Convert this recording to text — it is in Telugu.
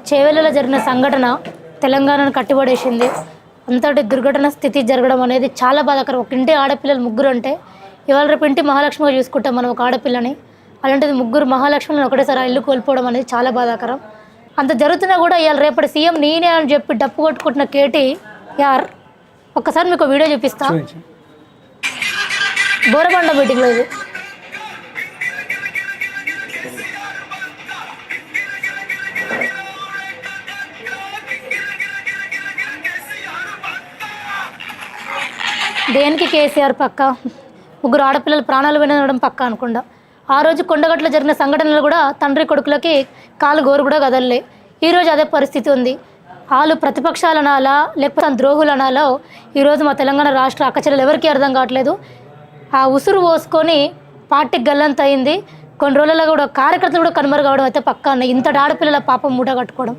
చేవెళ్లలో జరిగిన సంఘటన తెలంగాణను కట్టిపడేసింది. అంతటి దుర్ఘటన స్థితి జరగడం అనేది చాలా బాధాకరం. ఒక ఇంటి ఆడపిల్లలు ముగ్గురు అంటే ఇవాళ రేపు ఇంటి మహాలక్ష్మిగా చూసుకుంటాం మనం ఒక ఆడపిల్లని. అలాంటిది ముగ్గురు మహాలక్ష్మిని ఒకటేసారి ఆ ఇల్లు కోల్పోవడం అనేది చాలా బాధాకరం. అంత జరుగుతున్నా కూడా ఇవాళ రేపటి సీఎం నేనే అని చెప్పి డప్పు కొట్టుకుంటున్న కేటీఆర్ ఒక్కసారి మీకు వీడియో చూపిస్తా. బోరబండ మీటింగ్లో ఇది దేనికి కేసీఆర్ పక్క, ముగ్గురు ఆడపిల్లలు ప్రాణాలు వినడం పక్క అనుకుండా. ఆ రోజు కొండగట్లో జరిగిన సంఘటనలు కూడా తండ్రి కొడుకులకి కాలు గోరు కూడా కదలలే. ఈరోజు అదే పరిస్థితి ఉంది. వాళ్ళు ప్రతిపక్షాలు అనాలా లేకపోతే ద్రోహులు అనాలో ఈరోజు మా తెలంగాణ రాష్ట్ర అక్కచెల్లెలు ఎవరికీ అర్థం కావట్లేదు. ఆ ఉసురు పోసుకొని పార్టీకి గల్లంత అయింది. కొన్ని రోజుల్లో కూడా కార్యకర్తలు కూడా కనుమరుగవడం అయితే పక్కా అన్న. ఇంతటి ఆడపిల్లల పాపం మూట కట్టుకోవడం